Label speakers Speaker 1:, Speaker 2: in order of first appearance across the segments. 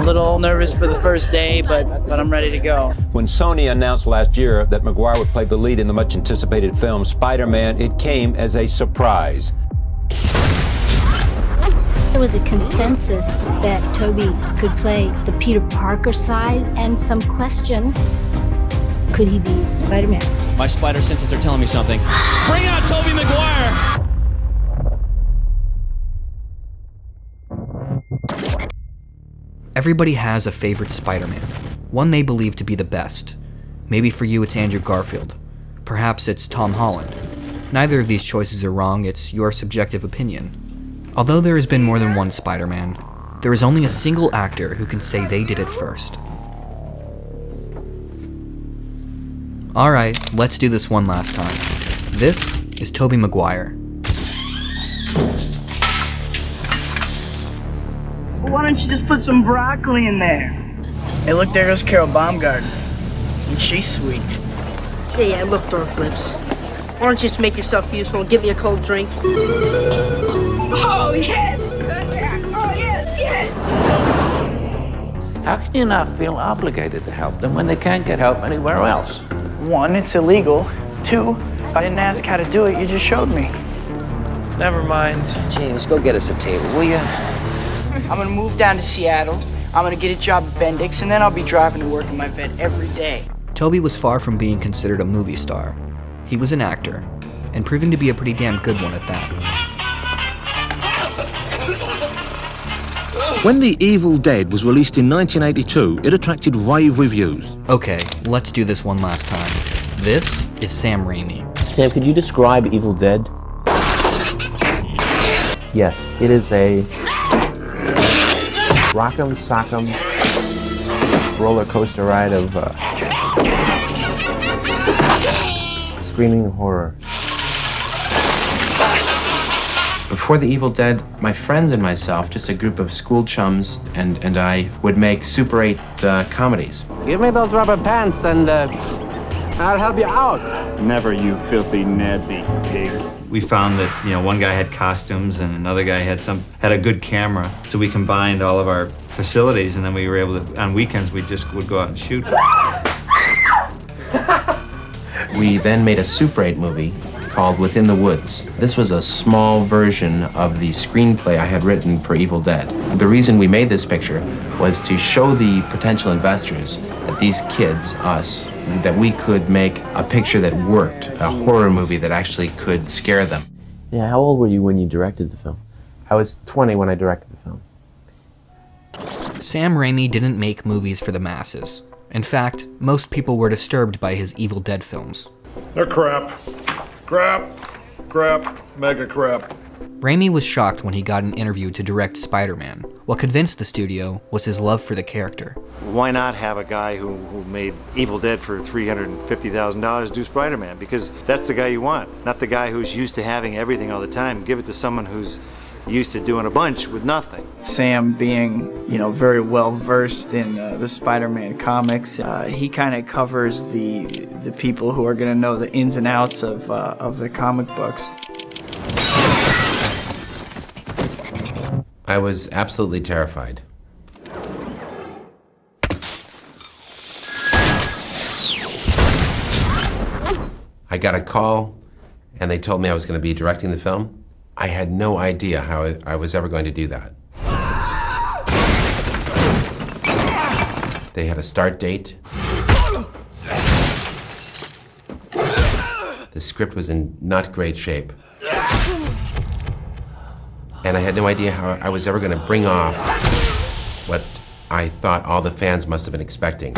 Speaker 1: little nervous for the first day, but I'm ready to go.
Speaker 2: When Sony announced last year that Maguire would play the lead in the much-anticipated film Spider-Man, it came as a surprise.
Speaker 3: There was a consensus that Tobey could play the Peter Parker side, and some question, could he be Spider-Man?
Speaker 4: My spider senses are telling me something. Bring out Tobey Maguire!
Speaker 5: Everybody has a favorite Spider-Man, one they believe to be the best. Maybe for you it's Andrew Garfield. Perhaps it's Tom Holland. Neither of these choices are wrong, it's your subjective opinion. Although there has been more than one Spider-Man, there is only a single actor who can say they did it first. Alright, let's do this one last time. This is Tobey Maguire.
Speaker 6: Why don't you just put some broccoli in there?
Speaker 1: Hey, look, there goes Carol Baumgarten. And she's sweet.
Speaker 7: Hey, look, Dark Lips. Why don't you just make yourself useful and give me a cold drink?
Speaker 6: Oh, yes! Oh, yes, yes!
Speaker 8: How can you not feel obligated to help them when they can't get help anywhere else?
Speaker 1: 1, it's illegal. 2, I didn't ask how to do it, you just showed me.
Speaker 8: Never mind.
Speaker 9: James, go get us a table, will you?
Speaker 1: I'm gonna move down to Seattle, I'm gonna get a job at Bendix, and then I'll be driving to work in my bed every day.
Speaker 5: Tobey was far from being considered a movie star. He was an actor, and proving to be a pretty damn good one at that.
Speaker 10: When The Evil Dead was released in 1982, it attracted rave reviews.
Speaker 5: Okay, let's do this one last time. This is Sam Raimi.
Speaker 11: Sam, could you describe Evil Dead? Yes, it is a rock'em sock'em roller coaster ride of screaming horror.
Speaker 12: Before The Evil Dead, my friends and myself, just a group of school chums, and I would make Super 8 comedies.
Speaker 13: Give me those rubber pants and I'll help you out.
Speaker 14: Never, you filthy, nasty pig.
Speaker 15: We found that, one guy had costumes and another guy had a good camera. So we combined all of our facilities, and then we were able to, on weekends, we just would go out and shoot.
Speaker 12: We then made a Super 8 movie called Within the Woods. This was a small version of the screenplay I had written for Evil Dead. The reason we made this picture was to show the potential investors that these kids, us, that we could make a picture that worked, a horror movie that actually could scare them.
Speaker 11: Yeah, how old were you when you directed the film? I was 20 when I directed the film.
Speaker 5: Sam Raimi didn't make movies for the masses. In fact, most people were disturbed by his Evil Dead films.
Speaker 16: They're crap. Crap. Crap. Mega crap.
Speaker 5: Raimi was shocked when he got an interview to direct Spider-Man. What convinced the studio was his love for the character.
Speaker 17: Why not have a guy who made Evil Dead for $350,000 do Spider-Man? Because that's the guy you want, not the guy who's used to having everything all the time. Give it to someone who's used to doing a bunch with nothing.
Speaker 1: Sam being, very well versed in the Spider-Man comics, he kind of covers the people who are going to know the ins and outs of the comic books.
Speaker 12: I was absolutely terrified. I got a call, and they told me I was going to be directing the film. I had no idea how I was ever going to do that. They had a start date. The script was in not great shape. And I had no idea how I was ever going to bring off what I thought all the fans must have been expecting.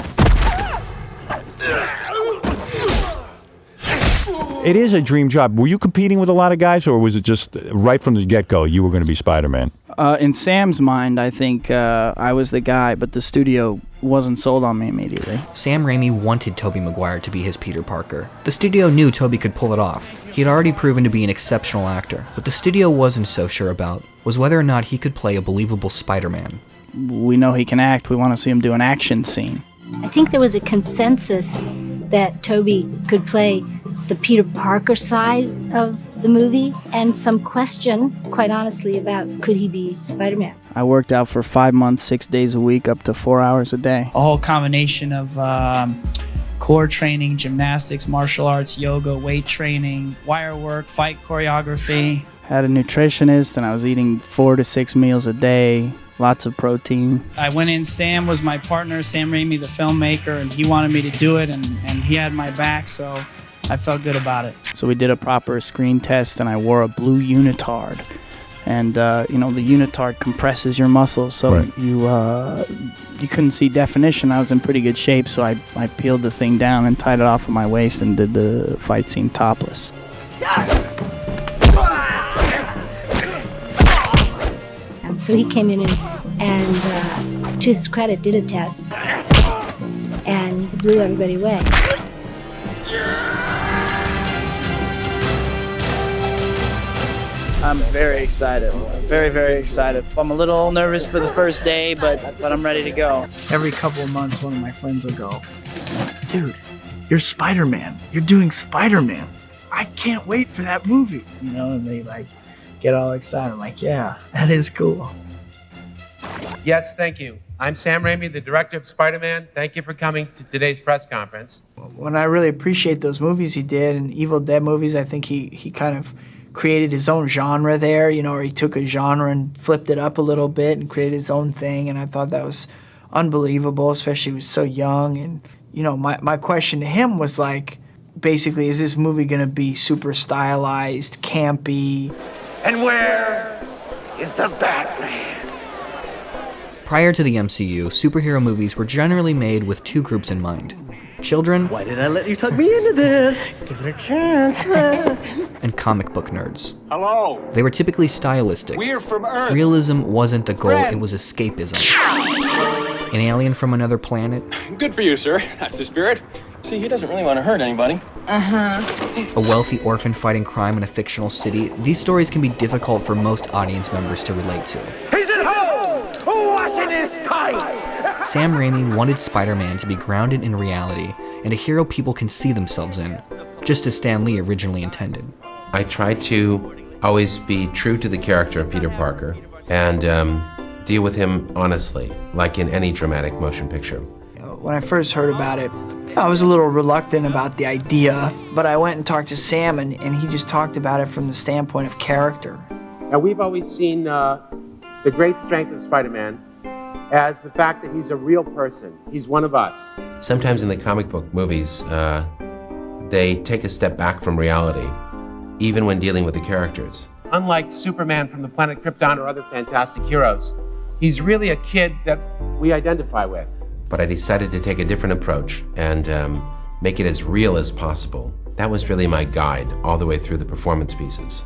Speaker 18: It is a dream job. Were you competing with a lot of guys, or was it just right from the get-go you were going to be Spider-Man?
Speaker 1: In Sam's mind, I think I was the guy, but the studio wasn't sold on me immediately.
Speaker 5: Sam Raimi wanted Tobey Maguire to be his Peter Parker. The studio knew Tobey could pull it off. He had already proven to be an exceptional actor. What the studio wasn't so sure about was whether or not he could play a believable Spider-Man.
Speaker 1: We know he can act. We want to see him do an action scene.
Speaker 3: I think there was a consensus that Tobey could play the Peter Parker side of the movie, and some question, quite honestly, about could he be Spider-Man.
Speaker 1: I worked out for 5 months, 6 days a week, up to 4 hours a day.
Speaker 19: A whole combination of core training, gymnastics, martial arts, yoga, weight training, wire work, fight choreography.
Speaker 1: Had a nutritionist, and I was eating 4 to 6 meals a day, lots of protein.
Speaker 19: I went in, Sam was my partner, Sam Raimi, the filmmaker, and he wanted me to do it, and he had my back, so I felt good about it.
Speaker 1: So we did a proper screen test, and I wore a blue unitard. And, the unitard compresses your muscles, so
Speaker 18: Right.
Speaker 1: you couldn't see definition. I was in pretty good shape, so I peeled the thing down and tied it off of my waist and did the fight scene topless.
Speaker 3: And so he came in and to his credit, did a test and blew everybody away.
Speaker 1: I'm very excited. Very, very excited. I'm a little nervous for the first day, but I'm ready to go. Every couple of months, one of my friends will go, "Dude, you're Spider-Man. You're doing Spider-Man. I can't wait for that movie." And they get all excited. I'm like, yeah, that is cool.
Speaker 20: Yes, thank you. I'm Sam Raimi, the director of Spider-Man. Thank you for coming to today's press conference.
Speaker 1: When I really appreciate those movies he did, and Evil Dead movies, I think he kind of created his own genre there, or he took a genre and flipped it up a little bit and created his own thing, and I thought that was unbelievable, especially he was so young. And, my question to him was basically, is this movie going to be super stylized, campy?
Speaker 21: And where is the Batman?
Speaker 5: Prior to the MCU, superhero movies were generally made with two groups in mind. Children,
Speaker 21: Why did I let you talk me into this? Give it a chance.
Speaker 5: and comic book nerds.
Speaker 21: Hello.
Speaker 5: They were typically stylistic.
Speaker 21: We're from Earth.
Speaker 5: Realism wasn't the goal,
Speaker 21: Friend.
Speaker 5: it was escapism. An alien from another planet,
Speaker 22: Good for you, sir. That's the spirit. See, he doesn't really want to hurt anybody.
Speaker 5: a wealthy orphan fighting crime in a fictional city, these stories can be difficult for most audience members to relate to.
Speaker 21: He's at home, washing his tights.
Speaker 5: Sam Raimi wanted Spider-Man to be grounded in reality and a hero people can see themselves in, just as Stan Lee originally intended.
Speaker 12: I try to always be true to the character of Peter Parker and deal with him honestly, like in any dramatic motion picture.
Speaker 1: When I first heard about it, I was a little reluctant about the idea, but I went and talked to Sam, and he just talked about it from the standpoint of character.
Speaker 20: Now, we've always seen the great strength of Spider-Man as the fact that he's a real person. He's one of us.
Speaker 12: Sometimes in the comic book movies, they take a step back from reality, even when dealing with the characters.
Speaker 20: Unlike Superman from the planet Krypton or other fantastic heroes, he's really a kid that we identify with.
Speaker 12: But I decided to take a different approach and make it as real as possible. That was really my guide all the way through the performance pieces.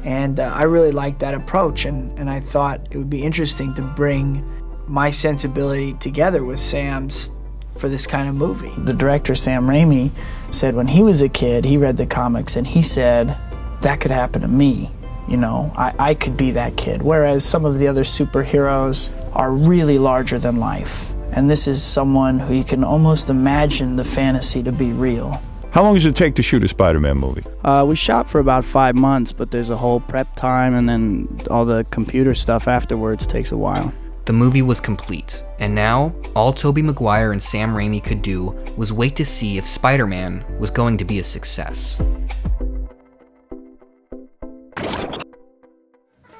Speaker 1: And I really liked that approach, and I thought it would be interesting to bring my sensibility together with Sam's for this kind of movie. The director, Sam Raimi, said when he was a kid, he read the comics, and he said, that could happen to me. I could be that kid. Whereas some of the other superheroes are really larger than life. And this is someone who you can almost imagine the fantasy to be real.
Speaker 18: How long does it take to shoot a Spider-Man movie?
Speaker 1: We shot for about 5 months, but there's a whole prep time, and then all the computer stuff afterwards takes a while.
Speaker 5: The movie was complete, and now all Tobey Maguire and Sam Raimi could do was wait to see if Spider-Man was going to be a success.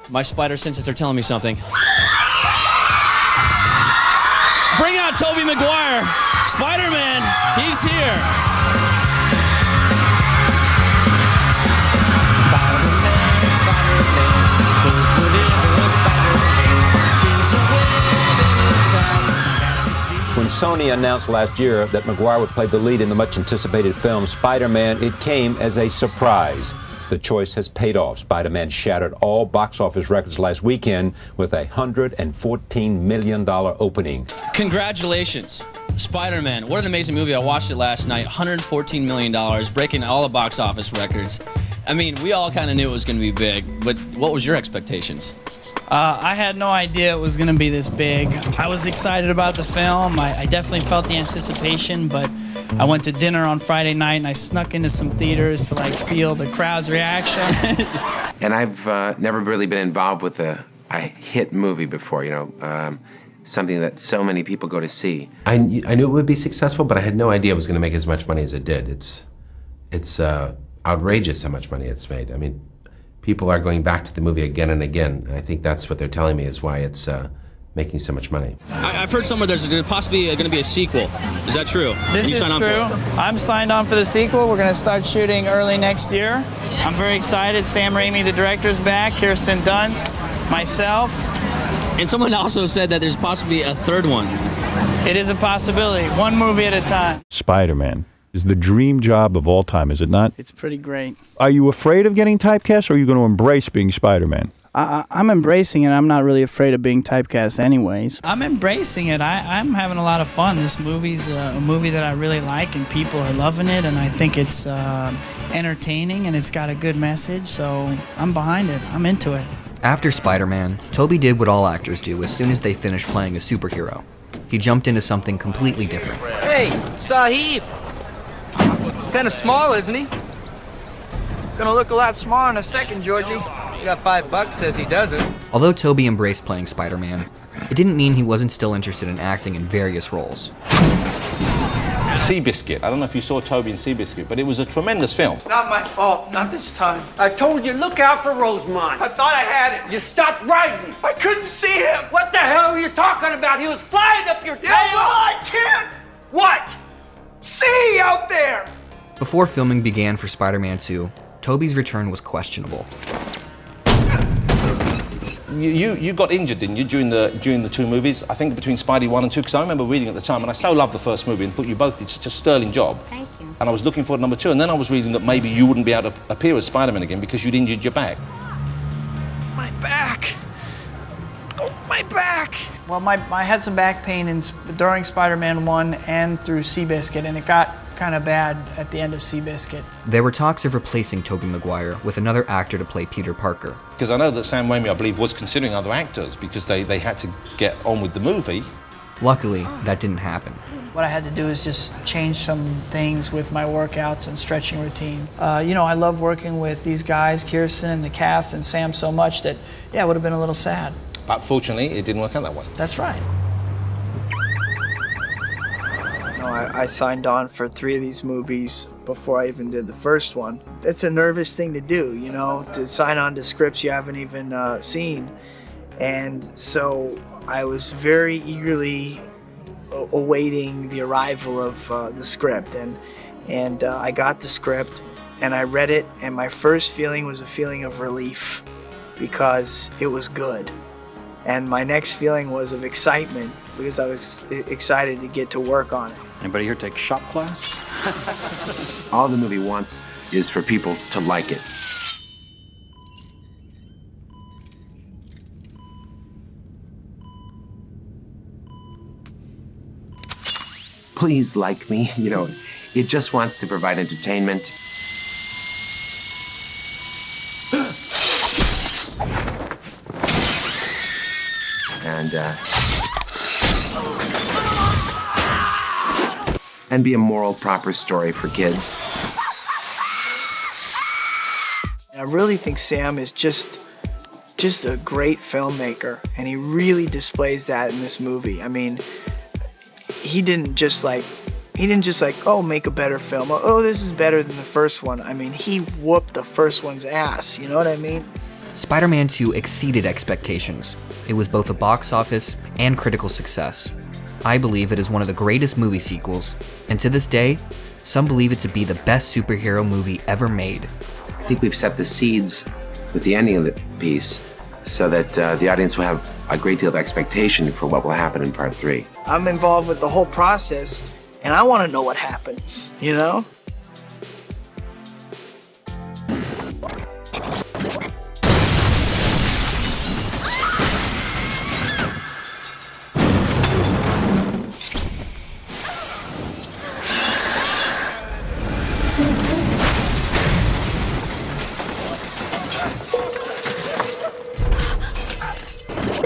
Speaker 4: My spider senses are telling me something. Bring out Tobey Maguire! Spider-Man, he's here!
Speaker 2: When Sony announced last year that Maguire would play the lead in the much-anticipated film Spider-Man, it came as a surprise. The choice has paid off. Spider-Man shattered all box office records last weekend with a $114 million opening.
Speaker 4: Congratulations, Spider-Man. What an amazing movie. I watched it last night. $114 million, breaking all the box office records. I mean, we all kind of knew it was going to be big, but what was your expectations?
Speaker 19: I had no idea it was going to be this big. I was excited about the film. I definitely felt the anticipation, but I went to dinner on Friday night and I snuck into some theaters to like feel the crowd's reaction.
Speaker 12: And I've never really been involved with a hit movie before, you know, something that so many people go to see.
Speaker 6: I knew it would be successful, but I had no idea it was going to make as much money as it did. It's outrageous how much money it's made. I mean, people are going back to the movie again and again. I think that's what they're telling me is why it's making so much money.
Speaker 4: I've heard somewhere there's possibly going to be a sequel. Is that true?
Speaker 19: This is true. I'm signed on for the sequel. We're going to start shooting early next year. I'm very excited. Sam Raimi, the director's back. Kirsten Dunst, myself.
Speaker 4: And someone also said that there's possibly a third one.
Speaker 19: It is a possibility. One movie at a time.
Speaker 18: Spider-Man is the dream job of all time, is it not?
Speaker 19: It's pretty great.
Speaker 18: Are you afraid of getting typecast, or are you going to embrace being Spider-Man?
Speaker 19: I'm embracing it. I'm not really afraid of being typecast anyways. I'm embracing it. I'm having a lot of fun. This movie's a movie that I really like, and people are loving it, and I think it's entertaining, and it's got a good message, so I'm behind it. I'm into it.
Speaker 5: After Spider-Man, Tobey did what all actors do as soon as they finish playing a superhero. He jumped into something completely different.
Speaker 9: Hey, Sahib! Kinda small, isn't he? Gonna look a lot smaller in a second, Georgie. You got $5, says he doesn't.
Speaker 5: Although Tobey embraced playing Spider-Man, it didn't mean he wasn't still interested in acting in various roles.
Speaker 7: Seabiscuit. I don't know if you saw Tobey in Seabiscuit, but it was a tremendous film.
Speaker 13: It's not my fault. Not this time.
Speaker 21: I told you, look out for Rosemont.
Speaker 13: I thought I had it.
Speaker 21: You stopped riding.
Speaker 13: I couldn't see him.
Speaker 21: What the hell are you talking about? He was flying up your tail.
Speaker 13: Yeah, well, I can't.
Speaker 21: What?
Speaker 13: See out there.
Speaker 5: Before filming began for Spider-Man 2, Tobey's return was questionable.
Speaker 7: You got injured, didn't you, during the two movies? I think between Spidey 1 and 2, because I remember reading at the time, and I so loved the first movie and thought you both did such a sterling job.
Speaker 3: Thank you.
Speaker 7: And I was looking forward to number 2, and then I was reading that maybe you wouldn't be able to appear as Spider-Man again because you'd injured your back.
Speaker 13: My back. Oh, my back.
Speaker 19: Well, I had some back pain during Spider-Man 1 and through Seabiscuit, and it got kind of bad at the end of Seabiscuit.
Speaker 5: There were talks of replacing Tobey Maguire with another actor to play Peter Parker.
Speaker 7: Because I know that Sam Raimi, I believe, was considering other actors because they had to get on with the movie.
Speaker 5: Luckily, that didn't happen.
Speaker 19: What I had to do is just change some things with my workouts and stretching routines. You know, I love working with these guys, Kirsten and the cast and Sam, so much that, yeah, it would have been a little sad.
Speaker 7: But fortunately, it didn't work out that way.
Speaker 19: That's right.
Speaker 1: I signed on for 3 of these movies before I even did the first one. It's a nervous thing to do, you know, to sign on to scripts you haven't even seen. And so I was very eagerly awaiting the arrival of the script. And I got the script and I read it, and my first feeling was a feeling of relief because it was good. And my next feeling was of excitement because I was excited to get to work on it.
Speaker 14: Anybody here take shop class?
Speaker 12: All the movie wants is for people to like it. Please like me, you know, it just wants to provide entertainment. And be a moral, proper story for kids.
Speaker 1: I really think Sam is just a great filmmaker, and he really displays that in this movie. I mean, he didn't just like, oh, make a better film. Oh, this is better than the first one. I mean, he whooped the first one's ass. You know what I mean?
Speaker 5: Spider-Man 2 exceeded expectations. It was both a box office and critical success. I believe it is one of the greatest movie sequels, and to this day, some believe it to be the best superhero movie ever made.
Speaker 12: I think we've set the seeds with the ending of the piece so that the audience will have a great deal of expectation for what will happen in part 3.
Speaker 1: I'm involved with the whole process, and I want to know what happens, you know?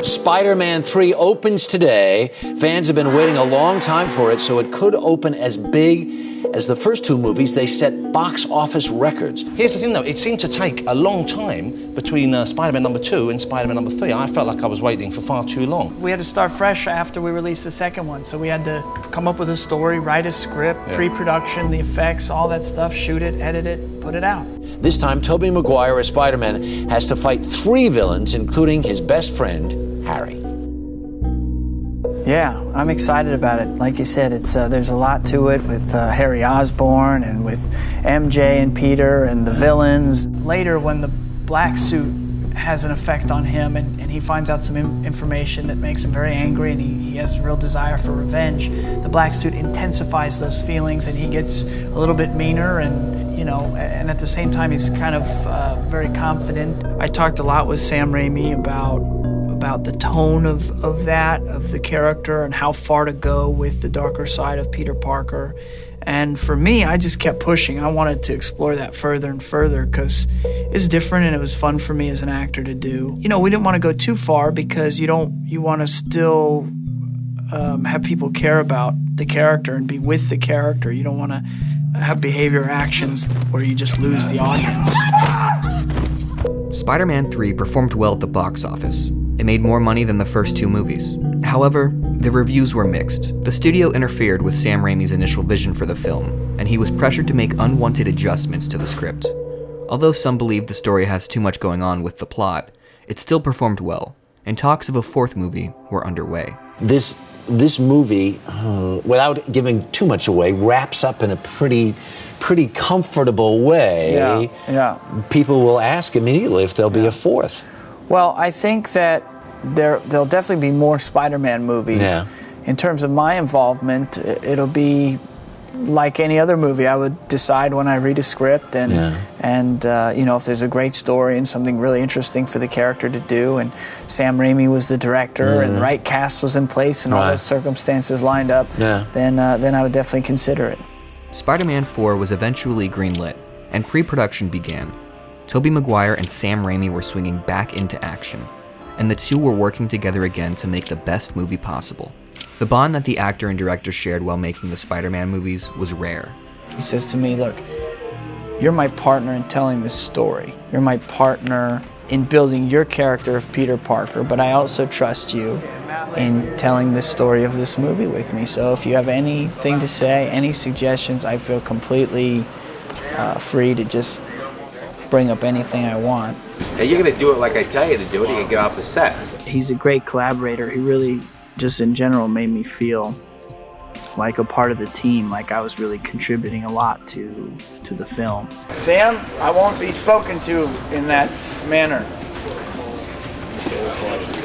Speaker 23: Spider-Man 3 opens today. Fans have been waiting a long time for it, so it could open as big As the first two movies, they set box office records.
Speaker 7: Here's the thing, though. It seemed to take a long time between Spider-Man number 2 and Spider-Man number 3. I felt like I was waiting for far too long.
Speaker 19: We had to start fresh after we released the second one, so we had to come up with a story, write a script, pre-production, the effects, all that stuff, shoot it, edit it, put it out.
Speaker 23: This time, Tobey Maguire as Spider-Man has to fight 3 villains, including his best friend, Harry.
Speaker 1: Yeah, I'm excited about it. Like you said, it's there's a lot to it with Harry Osborn and with MJ and Peter and the villains. Later, when the black suit has an effect on him and he finds out some information that makes him very angry and he has a real desire for revenge, the black suit intensifies those feelings and he gets a little bit meaner and, you know, and at the same time he's kind of very confident. I talked a lot with Sam Raimi about the tone of the character and how far to go with the darker side of Peter Parker. And for me, I just kept pushing. I wanted to explore that further and further because it's different and it was fun for me as an actor to do. You know, we didn't want to go too far because you want to still have people care about the character and be with the character. You don't want to have behavior or actions where you just lose the audience.
Speaker 5: Spider-Man 3 performed well at the box office. It made more money than the first 2 movies. However, the reviews were mixed. The studio interfered with Sam Raimi's initial vision for the film, and he was pressured to make unwanted adjustments to the script. Although some believe the story has too much going on with the plot, it still performed well, and talks of a 4th movie were underway.
Speaker 23: This movie, without giving too much away, wraps up in a pretty comfortable way.
Speaker 1: Yeah.
Speaker 23: People will ask immediately if there'll be a 4th.
Speaker 1: Well, I think that there'll definitely be more Spider-Man movies.
Speaker 23: Yeah.
Speaker 1: In terms of my involvement, it'll be like any other movie. I would decide when I read a script and you know, if there's a great story and something really interesting for the character to do, and Sam Raimi was the director and the right cast was in place and all those circumstances lined up, then I would definitely consider it.
Speaker 5: Spider-Man 4 was eventually greenlit, and pre-production began. Tobey Maguire and Sam Raimi were swinging back into action, and the two were working together again to make the best movie possible. The bond that the actor and director shared while making the Spider-Man movies was rare.
Speaker 1: He says to me, look, you're my partner in telling this story. You're my partner in building your character of Peter Parker, but I also trust you in telling the story of this movie with me. So if you have anything to say, any suggestions, I feel completely free to just bring up anything I want.
Speaker 12: Hey, you're gonna do it like I tell you to do it, you can get off the set.
Speaker 1: He's a great collaborator. He really, just in general, made me feel like a part of the team, like I was really contributing a lot to the film. Sam, I won't be spoken to in that manner.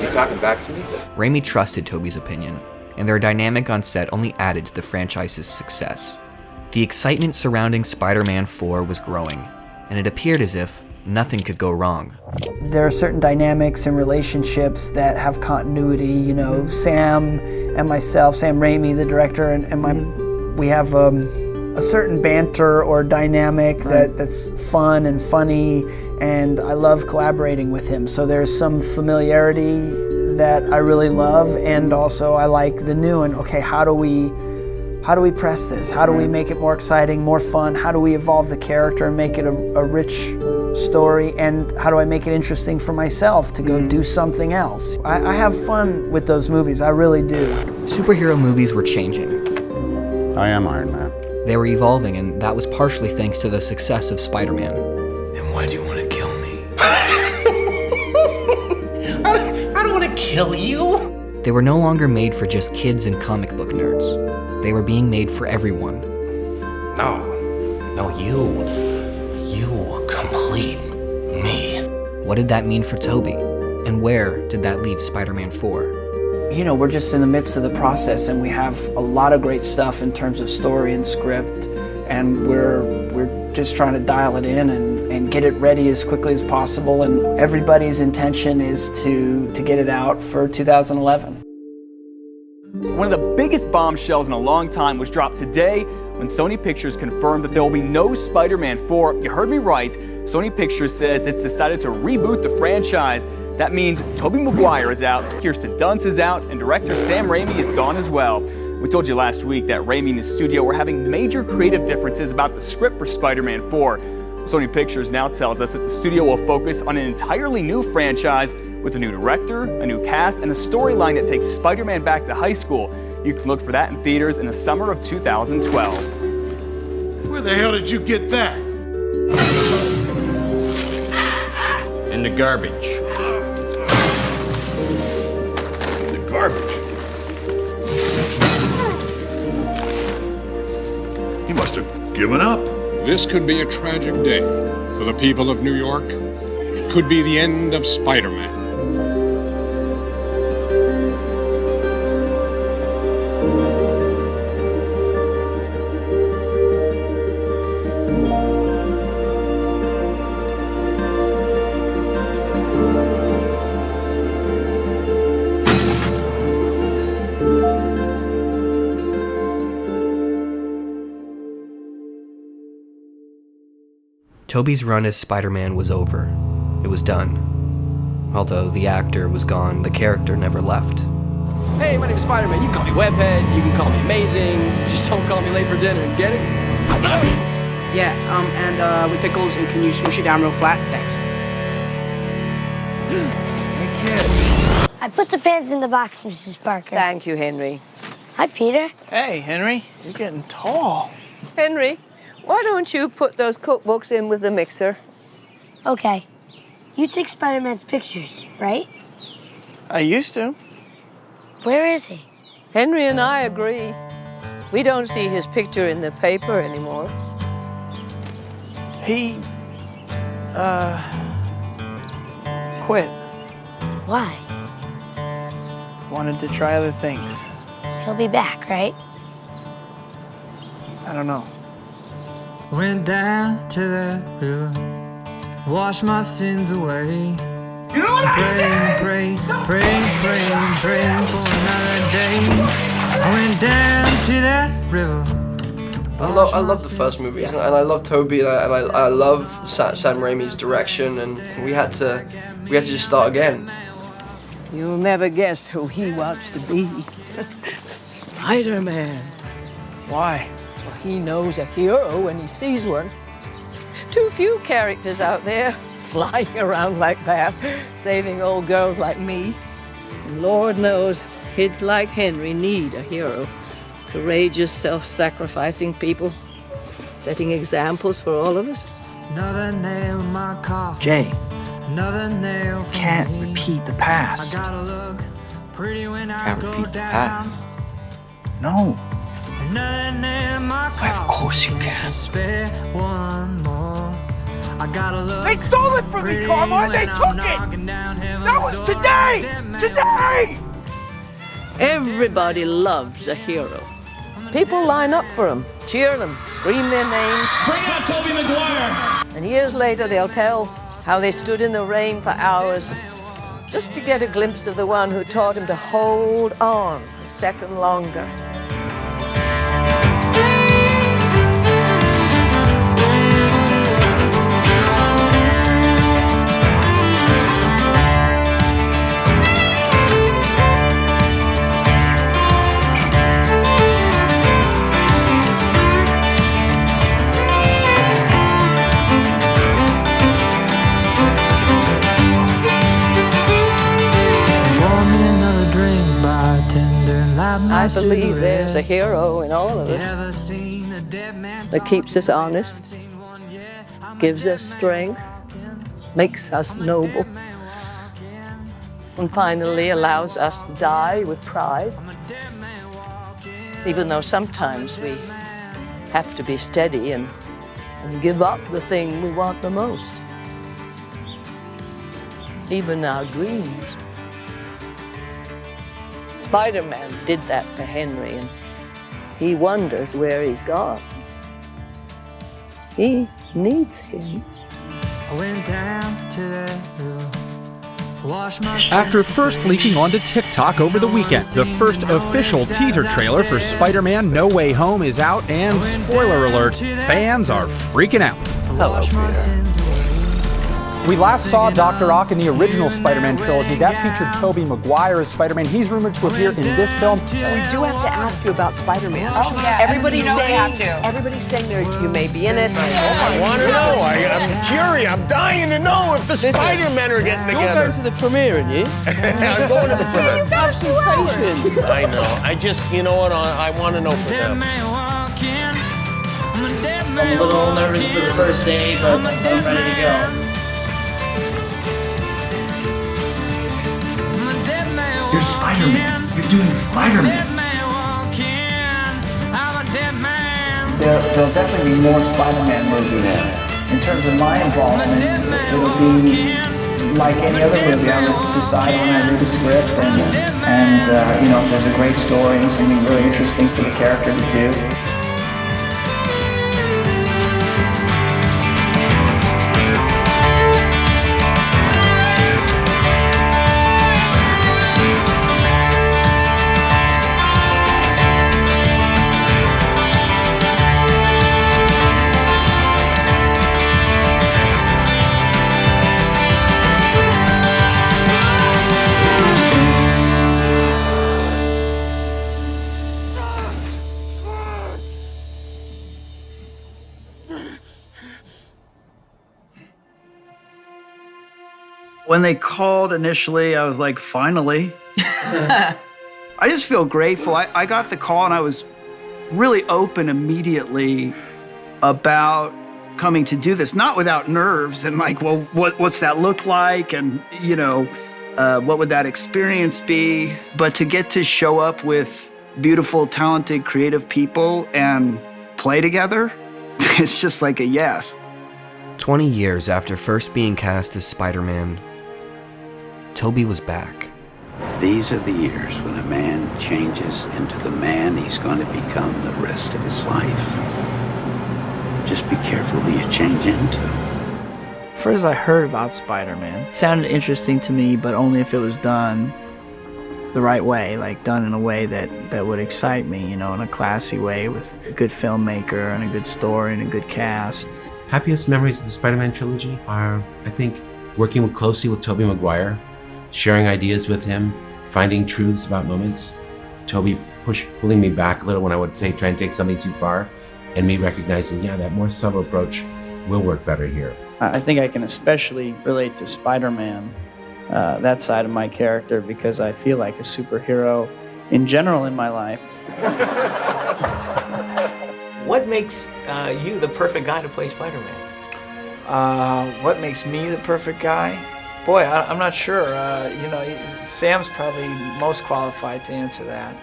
Speaker 12: You talking back to me?
Speaker 5: Raimi trusted Tobey's opinion, and their dynamic on set only added to the franchise's success. The excitement surrounding Spider-Man 4 was growing, and it appeared as if nothing could go wrong.
Speaker 1: There are certain dynamics and relationships that have continuity. You know, Sam and myself, Sam Raimi, the director, and we have a certain banter or dynamic that's fun and funny, and I love collaborating with him. So there's some familiarity that I really love, and also I like the new, and okay, how do we press this? How do we make it more exciting, more fun? How do we evolve the character and make it a rich story? And how do I make it interesting for myself to go do something else? I have fun with those movies, I really do.
Speaker 5: Superhero movies were changing.
Speaker 8: I am Iron Man.
Speaker 5: They were evolving, and that was partially thanks to the success of Spider-Man.
Speaker 8: And why do you want to kill me? I don't want to kill you.
Speaker 5: They were no longer made for just kids and comic book nerds. They were being made for everyone.
Speaker 8: No, you complete me.
Speaker 5: What did that mean for Tobey? And where did that leave Spider-Man 4?
Speaker 1: You know, we're just in the midst of the process, and we have a lot of great stuff in terms of story and script, and we're just trying to dial it in and get it ready as quickly as possible, and everybody's intention is to get it out for 2011.
Speaker 10: One of the biggest bombshells in a long time was dropped today when Sony Pictures confirmed that there will be no Spider-Man 4. You heard me right. Sony Pictures says it's decided to reboot the franchise. That means Tobey Maguire is out, Kirsten Dunst is out, and director Sam Raimi is gone as well. We told you last week that Raimi and his studio were having major creative differences about the script for Spider-Man 4. Sony Pictures now tells us that the studio will focus on an entirely new franchise with a new director, a new cast, and a storyline that takes Spider-Man back to high school. You can look for that in theaters in the summer of 2012.
Speaker 11: Where the hell did you get that?
Speaker 8: In the garbage.
Speaker 11: The garbage? He must have given up.
Speaker 15: This could be a tragic day for the people of New York. It could be the end of Spider-Man.
Speaker 5: Tobey's run as Spider-Man was over. It was done. Although the actor was gone, the character never left.
Speaker 9: Hey, my name is Spider-Man. You can call me Webhead, you can call me Amazing. Just don't call me late for dinner. Get it?
Speaker 16: Yeah, and with pickles, and can you smush it down real flat? Thanks.
Speaker 24: Hey, kid. I put the pants in the box, Mrs. Parker.
Speaker 25: Thank you, Henry.
Speaker 24: Hi, Peter.
Speaker 19: Hey, Henry, you're getting tall.
Speaker 25: Henry, why don't you put those cookbooks in with the mixer?
Speaker 24: Okay. You take Spider-Man's pictures, right?
Speaker 19: I used to.
Speaker 24: Where is he?
Speaker 25: Henry and I agree. We don't see his picture in the paper anymore.
Speaker 19: He, quit.
Speaker 24: Why?
Speaker 19: Wanted to try other things.
Speaker 24: He'll be back, right?
Speaker 19: I don't know.
Speaker 26: Went down to the river, washed my sins away.
Speaker 11: You know what I
Speaker 26: Pray for another day. I went down to that river.
Speaker 9: I love the first movies, and I love Tobey, and I love Sam Raimi's direction, and we had to just start again.
Speaker 25: You'll never guess who he wants to be. Spider-Man.
Speaker 19: Why?
Speaker 25: Well, he knows a hero when he sees one. Too few characters out there flying around like that, saving old girls like me. And Lord knows, kids like Henry need a hero. Courageous, self-sacrificing people, setting examples for all of us.
Speaker 26: Another nail in my coffin.
Speaker 19: Jay,
Speaker 26: Another nail for
Speaker 19: can't
Speaker 26: me.
Speaker 19: repeat the past.
Speaker 26: I gotta look pretty when I
Speaker 19: Can't
Speaker 26: go
Speaker 19: repeat the
Speaker 26: down.
Speaker 19: past. No.
Speaker 26: Another nail in my coffin.
Speaker 19: Of course you can.
Speaker 26: Spare one more. I gotta look.
Speaker 11: They stole it from me, Carmine! They took it! That was today! Today!
Speaker 25: Everybody loves a hero. People line up for him, cheer them, scream their names.
Speaker 27: Bring out Tobey Maguire!
Speaker 25: And years later, they'll tell how they stood in the rain for hours just to get a glimpse of the one who taught him to hold on a second longer. I believe there's a hero in all of us that keeps us honest, gives us strength, makes us noble, and finally allows us to die with pride, even though sometimes we have to be steady and give up the thing we want the most, even our dreams. Spider-Man did that for Henry, and he wonders where he's gone. He needs him.
Speaker 26: I went down to that river, washed my
Speaker 28: After first leaking onto TikTok over the weekend, the first official teaser trailer for Spider-Man No Way Home is out, and spoiler alert, fans are freaking out.
Speaker 9: Hello, Peter.
Speaker 28: We last saw Dr. Ock in the original Spider-Man trilogy. That featured Tobey Maguire as Spider-Man. He's rumored to appear in this film.
Speaker 16: We do have to ask you about Spider-Man.
Speaker 2: Oh, yeah.
Speaker 16: Everybody's
Speaker 2: we
Speaker 16: saying
Speaker 2: have to.
Speaker 16: everybody's saying you may be in it.
Speaker 21: I want to know. I'm curious. I'm dying to know if the Spider-Men are getting together.
Speaker 16: You're going to the premiere, aren't you?
Speaker 21: I'm going to the premiere.
Speaker 16: You have some patience.
Speaker 21: I know. I just, you know what? I want to know for them.
Speaker 1: I'm a little nervous for the first day, but I'm ready to go. You're Spider-Man. You're doing Spider-Man. There'll definitely be more Spider-Man movies. In terms of my involvement, it'll be like any other movie. I would decide when I read the script and you know, if there's a great story and something really interesting for the character to do. When they called initially, I was like, finally. I just feel grateful. I got the call and I was really open immediately about coming to do this, not without nerves and like, well, what's that look like? And, you know, what would that experience be? But to get to show up with beautiful, talented, creative people and play together, it's just like a yes.
Speaker 5: 20 years after first being cast as Spider-Man, Tobey was back.
Speaker 4: These are the years when a man changes into the man he's going to become the rest of his life. Just be careful who you change into.
Speaker 1: First I heard about Spider-Man. It sounded interesting to me, but only if it was done the right way, like done in a way that would excite me, you know, in a classy way with a good filmmaker and a good story and a good cast.
Speaker 12: Happiest memories of the Spider-Man trilogy are, I think, working closely with Tobey Maguire, sharing ideas with him, finding truths about moments. Tobey pulling me back a little when I would try and take something too far, and me recognizing, yeah, that more subtle approach will work better here.
Speaker 19: I think I can especially relate to Spider-Man, that side of my character, because I feel like a superhero in general in my life.
Speaker 1: What makes you the perfect guy to play Spider-Man? What makes me the perfect guy? Boy, I'm not sure. You know, Sam's probably most qualified to answer that.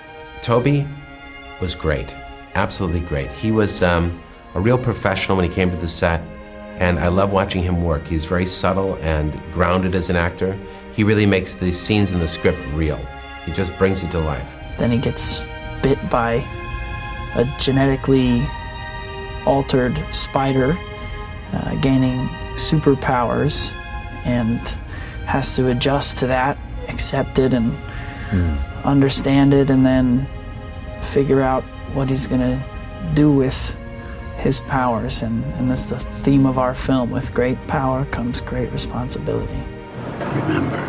Speaker 12: Tobey was great, absolutely great. He was a real professional when he came to the set, and I love watching him work. He's very subtle and grounded as an actor. He really makes the scenes in the script real. He just brings it to life.
Speaker 1: Then he gets bit by a genetically altered spider, gaining superpowers, and has to adjust to that, accept it, and understand it, and then figure out what he's gonna do with his powers. And that's the theme of our film. With great power comes great responsibility.
Speaker 4: Remember,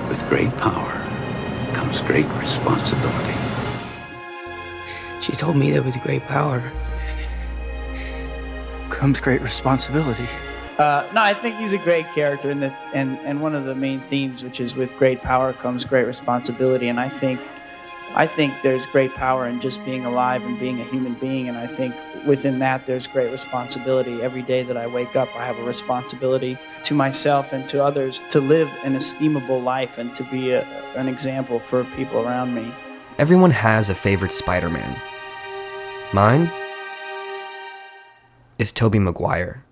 Speaker 4: with great power comes great responsibility.
Speaker 9: She told me that with great power comes great responsibility.
Speaker 19: No, I think he's a great character, and one of the main themes, which is with great power comes great responsibility. And I think there's great power in just being alive and being a human being. And I think within that, there's great responsibility. Every day that I wake up, I have a responsibility to myself and to others to live an esteemable life and to be an example for people around me.
Speaker 5: Everyone has a favorite Spider-Man. Mine is Tobey Maguire.